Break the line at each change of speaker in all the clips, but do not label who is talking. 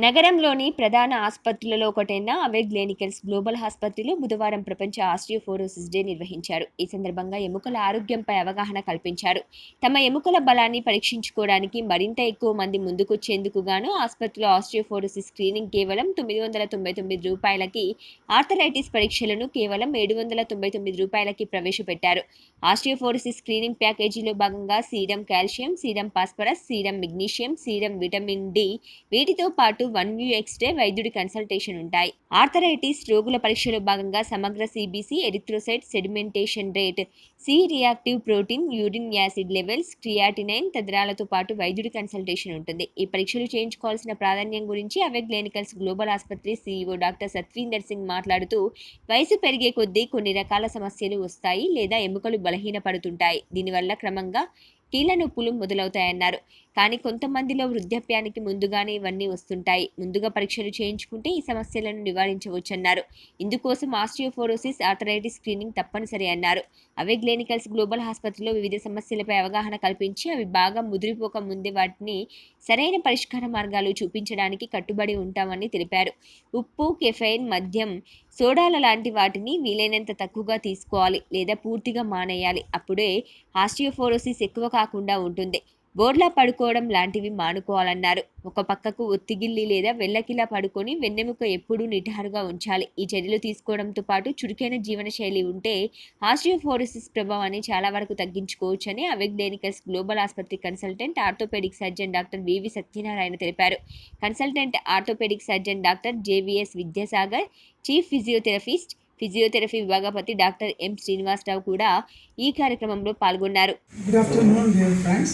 నగరంలోని ప్రధాన ఆస్పత్రులలో ఒకటైన అవే క్లినికల్స్ గ్లోబల్ ఆస్పత్రిలో బుధవారం ప్రపంచ ఆస్టియోపోరోసిస్ డే నిర్వహించారు. ఈ సందర్భంగా ఎముకల ఆరోగ్యంపై అవగాహన కల్పించారు. తమ ఎముకల బలాన్ని పరీక్షించుకోవడానికి మరింత ఎక్కువ మంది ముందుకొచ్చేందుకు గాను ఆస్పత్రిలో ఆస్టియోపోరోసిస్ స్క్రీనింగ్ కేవలం రూ. 999కి, ఆర్థరైటిస్ పరీక్షలను కేవలం రూ. 799కి ప్రవేశపెట్టారు. ఆస్టియోపోరోసిస్ స్క్రీనింగ్ ప్యాకేజీలో భాగంగా serum calcium, serum phosphorus, serum magnesium, serum vitamin D, వీటితో పాటు 1 ఎక్స్‌రే వైద్యుడి కన్సల్టేషన్ ఉంటాయి. ఆర్థరైటిస్ రోగుల పరీక్షలో భాగంగా సమగ్ర CBC, erythrocyte sedimentation rate, C reactive protein, uric acid levels, creatinine తదితరాలతో పాటు వైద్యుడి కన్సల్టేషన్ ఉంటుంది. ఈ పరీక్షలు చేయించుకోవాల్సిన ప్రాధాన్యం గురించి అవే క్లినికల్స్ గ్లోబల్ ఆస్పత్రి సీఈఓ డాక్టర్ సత్వీందర్ సింగ్ మాట్లాడుతూ, వయసు పెరిగే కొద్దీ కొన్ని రకాల సమస్యలు వస్తాయి లేదా ఎముకలు బలహీనపడుతుంటాయి. దీనివల్ల క్రమంగా కీళ్ల నొప్పులు మొదలవుతాయన్నారు. కానీ కొంతమందిలో వృద్ధాప్యానికి ముందుగానే ఇవన్నీ వస్తుంటాయి. ముందుగా పరీక్షలు చేయించుకుంటే ఈ సమస్యలను నివారించవచ్చన్నారు. ఇందుకోసం ఆస్టియోపోరోసిస్, ఆర్థరైటిస్ స్క్రీనింగ్ తప్పనిసరి అన్నారు. అవే క్లినికల్స్ గ్లోబల్ ఆస్పత్రిలో వివిధ సమస్యలపై అవగాహన కల్పించి అవి బాగా ముదిరిపోక ముందే వాటిని సరైన పరిష్కార మార్గాలు చూపించడానికి కట్టుబడి ఉంటామని తెలిపారు. ఉప్పు, కెఫెయిన్, మద్యం, సోడాల లాంటి వాటిని వీలైనంత తక్కువగా తీసుకోవాలి లేదా పూర్తిగా మానేయాలి. అప్పుడే ఆస్టియోపోరోసిస్ ఎక్కువ కాకుండా ఉంటుంది. బోర్లా పడుకోవడం లాంటివి మానుకోవాలన్నారు. ఒక పక్కకు ఒత్తిగిల్లి లేదా వెల్లకిలా పడుకొని వెన్నెముక ఎప్పుడూ నిటారుగా ఉంచాలి. ఈ చర్యలు తీసుకోవడంతో పాటు చురుకైన జీవనశైలి ఉంటే ఆస్టియోపోరోసిస్ ప్రభావాన్ని చాలా వరకు తగ్గించుకోవచ్చని అవే క్లినికల్స్ గ్లోబల్ ఆస్పత్రి consultant orthopaedic surgeon doctor VV Satyanarayana తెలిపారు. Consultant orthopaedic surgeon doctor JVS Vidyasagar, chief physiotherapist, physiotherapy విభాగపతి డాక్టర్ ఎం శ్రీనివాసరావు కూడా ఈ కార్యక్రమంలో పాల్గొన్నారు.
Good afternoon, dear friends.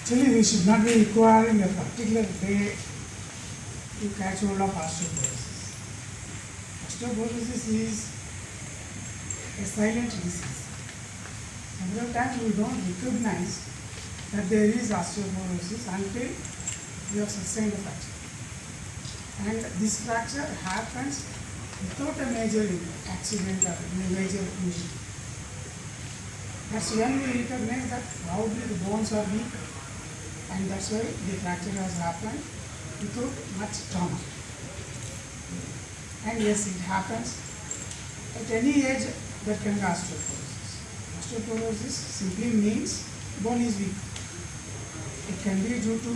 Actually, we should not be requiring a particular day to catch hold of osteoporosis. Osteoporosis is a silent disease. Several times we don't recognize that there is osteoporosis until we have sustained a fracture. And this fracture happens without a major accident or a major injury. That's when we recognize that probably the bones are weak, and that's why the fracture has happened without much trauma. And yes, it happens at any age that can be osteoporosis. Osteoporosis simply means bone is weak. It can be due to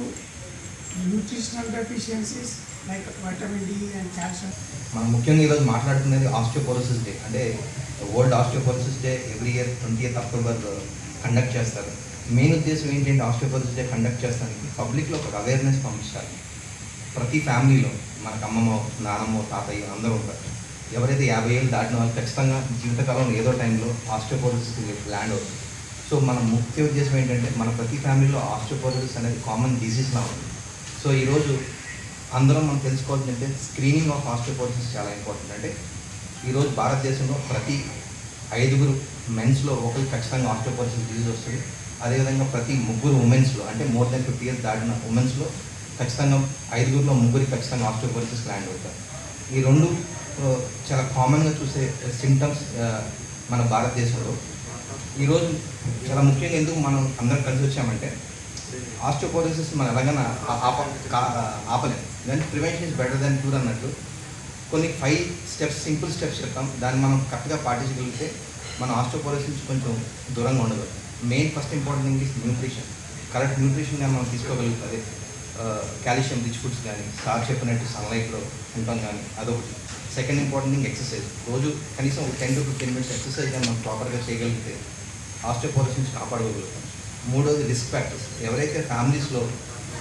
nutritional deficiencies like vitamin D and calcium.
మనం ముఖ్యంగా ఈరోజు మాట్లాడుతున్నది osteoporosis day. అంటే world osteoporosis day every year 20th October conduct చేస్తారు. Main ఉద్దేశం ఏంటంటే osteoporosis day conduct చేస్తానికి పబ్లిక్లో ఒక అవేర్నెస్ పంపించాలి. ప్రతి ఫ్యామిలీలో మనకు అమ్మమ్మో, నానమ్మో, తాతయ్య అందరూ ఉంటారు. ఎవరైతే 50 ఏళ్ళు దాటిన వాళ్ళు ఖచ్చితంగా జీవితకాలంలో ఏదో టైంలో ఆస్టియోపోరోసిస్ ల్యాండ్ అవుతుంది. సో మన ముఖ్య ఉద్దేశం ఏంటంటే మన ప్రతి ఫ్యామిలీలో ఆస్టియోపోరోసిస్ అనేది కామన్ డిసీజ్లా ఉంది. సో ఈరోజు అందరం మనం తెలుసుకోవాల్సిందంటే స్క్రీనింగ్ ఆఫ్ ఆస్టియోపోరోసిస్ చాలా ఇంపార్టెంట్. అంటే ఈరోజు భారతదేశంలో ప్రతి 5 మెన్స్లో ఒకరికి ఖచ్చితంగా ఆస్టియోపోరోసిస్ డిసీజ్ వస్తుంది. అదేవిధంగా ప్రతి 3 ఉమెన్స్లో, అంటే మోర్ దెన్ 50 years దాటిన ఉమెన్స్లో ఖచ్చితంగా 5 మందిలో ఖచ్చితంగా ఆస్టియోపోరోసిస్ ల్యాండ్ అవుతారు. ఈ రెండు చాలా కామన్గా చూసే సింటమ్స్ మన భారతదేశంలో. ఈరోజు చాలా ముఖ్యంగా ఎందుకు మనం అందరం కలిసి వచ్చామంటే ఆస్టియోపోరోసిస్ మనం ఎలాగైనా ఆపలేం. దాని prevention is better than cure అన్నట్టు కొన్ని 5 స్టెప్స్, సింపుల్ స్టెప్స్ చెప్తాం. దాన్ని మనం కరెక్ట్గా పాటించగలిగితే మన ఆస్టియోపోరోసిస్ కొంచెం దూరంగా ఉండదు. Main first important thing is nutrition. Correct న్యూట్రిషన్గా మనం తీసుకోగలుగుతుంది. కాల్షియం రిచ్ ఫుడ్స్ కానీ, సార్ చెప్పినట్టు సన్లైట్లో ఉంటాం కానీ అదొకటి. Second important thing exercise. రోజు కనీసం 10 to 15 minutes ఎక్సర్సైజ్ కానీ మనం ప్రాపర్గా చేయగలిగితే ఆస్టియోపోరోసిస్ నుంచి కాపాడగలుగుతాం. మూడోది రిస్క్ ఫ్యాక్టర్స్. ఎవరైతే ఫ్యామిలీస్లో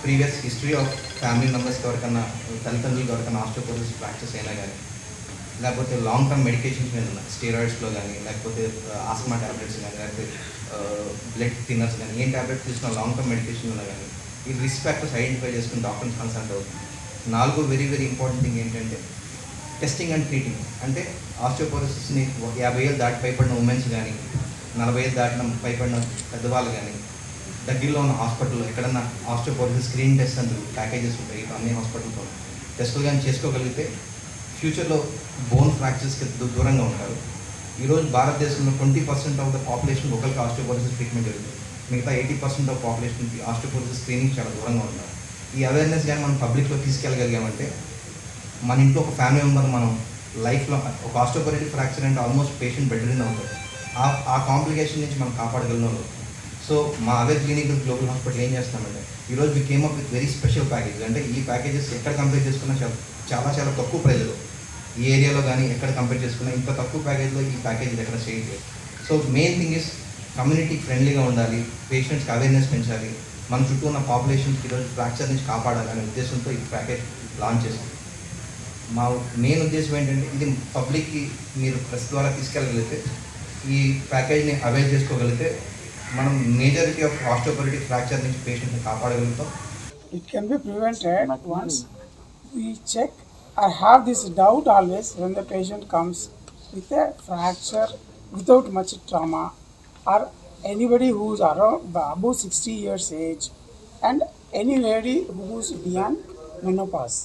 ప్రీవియస్ హిస్టరీ ఆఫ్ ఫ్యామిలీ మెంబర్స్కి ఎవరికన్నా, తల్లిదండ్రులకి ఎవరికైనా ఆస్టియోపోరోసిస్ ఫ్రాక్చర్స్ అయినా కానీ, లేకపోతే లాంగ్ టర్మ్ మెడికేషన్స్ మీద ఉన్న స్టెరాయిడ్స్లో కానీ, లేకపోతే ఆస్మా ట్యాబ్లెట్స్ కానీ, లేకపోతే బ్లడ్ థిన్నర్స్ కానీ, ఏం ట్యాబ్లెట్స్ తీసుకున్న లాంగ్ టర్మ్ మెడికేషన్ ఉన్నా కానీ ఈ రిస్క్ ఫ్యాక్టర్స్ ఐడెంటిఫై చేసుకుని డాక్టర్ని కన్సల్ట్ అవుతుంది. 4 వెరీ ఇంపార్టెంట్ థింగ్ ఏంటంటే టెస్టింగ్ అండ్ ట్రీటింగ్. అంటే ఆస్టియోపోరోసిస్ని 50 ఏళ్ళు దాటి పైపడిన ఉమెన్స్ కానీ, 40 ఏళ్ళు దాటిన పైపడిన పెద్దవాళ్ళు కానీ దగ్గరలో ఉన్న హాస్పిటల్లో ఎక్కడన్నా ఆస్టియోపోరోసిస్ స్క్రీనింగ్ టెస్ట్ అంటూ ప్యాకేజెస్ ఉంటాయి. అన్ని హాస్పిటల్తో టెస్టులు కానీ చేసుకోగలిగితే ఫ్యూచర్లో బోన్ ఫ్రాక్చర్స్కి దూరంగా ఉంటారు. ఈరోజు భారతదేశంలో 20% ఆఫ్ ద పాపులేషన్ ఒకరికి ఆస్టియోపోరోసిస్ ట్రీట్మెంట్ జరుగుతుంది. మిగతా 80% ఆఫ్ పాపులేషన్కి ఆస్టియోపోరోసిస్ స్క్రీనింగ్ చాలా దూరంగా ఉన్నారు. ఈ అవేర్నెస్ కానీ మనం పబ్లిక్లో తీసుకెళ్ళగలిగామంటే మన ఇంట్లో ఒక ఫ్యామిలీ మెంబర్ మనం లైఫ్లో ఒక ఆస్టియోపొరోటిక్ ఫ్రాక్చర్ అంటే ఆల్మోస్ట్ పేషెంట్ బెడ్ రిన్ అవుతాడు. ఆ కాంప్లికేషన్ నుంచి మనం కాపాడగలిగిన. సో మా అవేర్ క్లినికల్ గ్లోబల్ హాస్పిటల్ ఏం చేస్తామంటే ఈరోజు we came up with very special package. అంటే ఈ ప్యాకేజెస్ ఎక్కడ కంపేర్ చేసుకున్నా చాలా చాలా తక్కువ ప్రైజ్లో, ఈ ఏరియాలో కానీ ఎక్కడ కంపేర్ చేసుకున్నా ఇంత తక్కువ ప్యాకేజ్లో ఈ ప్యాకేజ్ ఎక్కడ చేయట్లేదు. So main thing is community ఫ్రెండ్లీగా ఉండాలి, పేషెంట్స్కి అవేర్నెస్ పెంచాలి, మన చుట్టూ ఉన్న పాపులేషన్కి ఈరోజు ఫ్రాక్చర్ నుంచి కాపాడాలి అనే ఉద్దేశంతో ఈ ప్యాకేజ్ లాంచ్ చేస్తాం. మా మెయిన్ ఉద్దేశం ఏంటంటే ఇది పబ్లిక్కి మీరు ప్రెస్ ద్వారా తీసుకెళ్ళగలిగితే, ఈ ప్యాకేజ్ని అవేర్ చేసుకోగలిగితే మనం మేజారిటీ ఆఫ్ ఆస్టియోపొరోటిక్ ఫ్రాక్చర్ నుంచి పేషెంట్ని కాపాడగలుగుతాం.
It can be prevented once we check or have this doubt always when the patient comes with a fracture without much trauma, or anybody who's around above 60 years age, and any lady who's beyond menopause.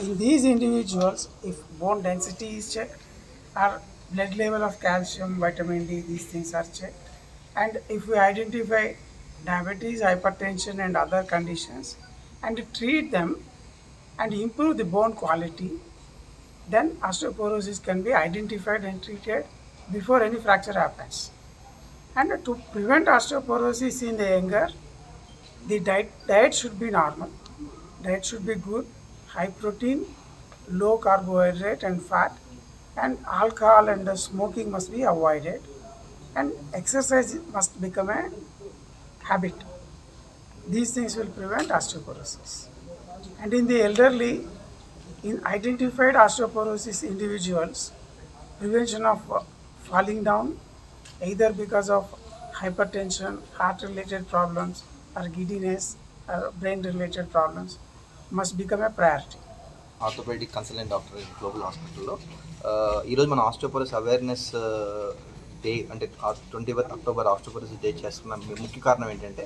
In these individuals, if bone density is checked, or blood level of calcium, vitamin D, these things are checked, and if we identify diabetes, hypertension and other conditions and treat them and improve the bone quality, then osteoporosis can be identified and treated before any fracture happens. And to prevent osteoporosis in the younger, the diet should be normal. Diet should be good, high protein, low carbohydrate and fat, and alcohol and smoking must be avoided, and exercise must become a habit. These things will prevent osteoporosis. And in the elderly, in identified osteoporosis individuals, prevention of falling down, either because of hypertension, heart-related problems, or giddiness, or brain-related problems, must become a priority.
Orthopaedic consultant doctor global హాస్పిటల్లో ఈరోజు మన osteoporosis awareness day అంటే 20th October osteoporosis day చేస్తున్న ముఖ్య కారణం ఏంటంటే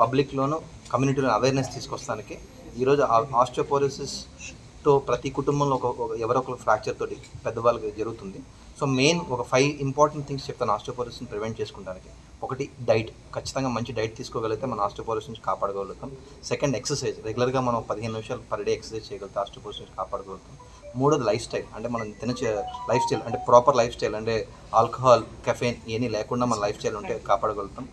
పబ్లిక్లోను కమ్యూనిటీలో awareness తీసుకొస్తానికి. ఈరోజు ఆస్టియోపొరోసిస్తో ప్రతి కుటుంబంలో ఎవరో ఒకరు ఫ్రాక్చర్ తోటి పెద్దవాళ్ళకి జరుగుతుంది. సో మెయిన్ ఒక 5 ఇంపార్టెంట్ థింగ్స్ చెప్తాను ఆస్టియోపొరోసిస్ని ప్రివెంట్ చేసుకోవడానికి. ఒకటి, డైట్. ఖచ్చితంగా మంచి డైట్ తీసుకోగలిగితే మన ఆస్టియోపొరోసిస్ నుంచి కాపాడగలుగుతాం. Second, exercise. రెగ్యులర్గా మనం 15 నిమిషాలు పర్ డే ఎక్సర్సైజ్ చేయగలిగితే ఆస్టియోపొరోసిస్ నుంచి కాపాడగలుగుతాం. మూడోది, లైఫ్ స్టైల్. అంటే మనం తినచే లైఫ్ స్టైల్ అంటే ప్రాపర్ లైఫ్ స్టైల్, అంటే ఆల్కహాల్, కెఫెయిన్ ఇవన్నీ లేకుండా మన లైఫ్ స్టైల్ ఉంటే కాపాడగలుగుతాం.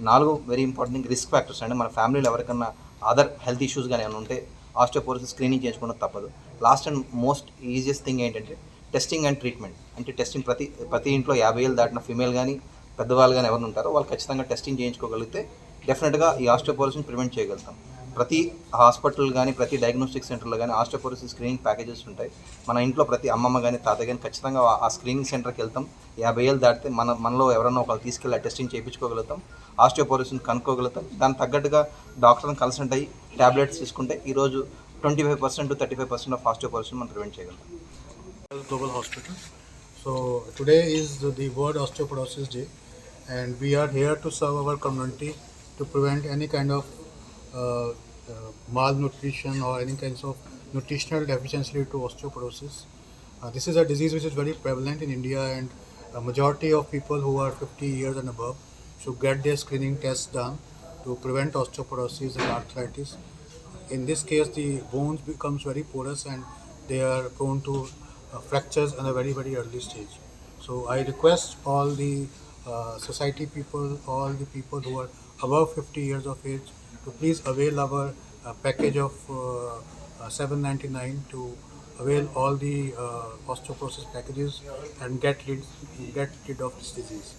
4, very important thing, risk factors. అంటే మన ఫ్యామిలీలో ఎవరికన్నా అదర్ హెల్త్ ఇష్యూస్ కానీ ఏమైనా ఉంటే ఆస్టియోపొరోసిస్ స్క్రీనింగ్ చేయించుకోవడం తప్పదు. Last and most easiest thing ఏంటంటే టెస్టింగ్ అండ్ ట్రీట్మెంట్. అంటే టెస్టింగ్ ప్రతి ఇంట్లో 50 ఏళ్ళు దాటిన ఫీమేల్ కానీ పెద్దవాళ్ళు కానీ ఎవరు ఉంటారో వాళ్ళు ఖచ్చితంగా టెస్టింగ్ చేయించుకోగలిగితే డెఫినెట్గా ఈ ఆస్టియోపొరోసిస్ని ప్రివెంట్ చేయగలుగుతాం. ప్రతి హాస్పిటల్ కానీ ప్రతి డయాగ్నోస్టిక్ సెంటర్లో కానీ ఆస్టియోపొరోసిస్ స్క్రీనింగ్ ప్యాకేజెస్ ఉంటాయి. మన ఇంట్లో ప్రతి అమ్మమ్మ కానీ తాత కానీ ఖచ్చితంగా ఆ స్క్రీనింగ్ సెంటర్కి వెళ్తాం. 50 ఏళ్ళు దాటితే మనలో ఎవరన్నా ఒకళ్ళు తీసుకెళ్ళి టెస్టింగ్ చేయించుకోగలుగుతాం, ఆస్టియోపొరోసిస్ని కనుక్కోగలుగుతాం. దానికి తగ్గట్టుగా డాక్టర్ని కన్సల్ట్ అయ్యి ట్యాబ్లెట్స్ తీసుకుంటే ఈరోజు 25% to 35% ఆఫ్ ఆస్టియోపొరోసిస్ని మనం ప్రివెంట్ చేయగలుగుతాం.
Global Hospital. So today is the World Osteoporosis Day, and we are here to serve our community to prevent any kind of malnutrition or any kinds of nutritional deficiency lead to osteoporosis. This is a disease which is very prevalent in India, and a majority of people who are 50 years and above should get their screening tests done to prevent osteoporosis and arthritis. In this case, the bones becomes very porous and they are prone to fractures in a very, very early stage. So I request all the society people, all the people who are above 50 years of age to please avail our package of 799 to avail all the osteoporosis packages and get rid of this disease.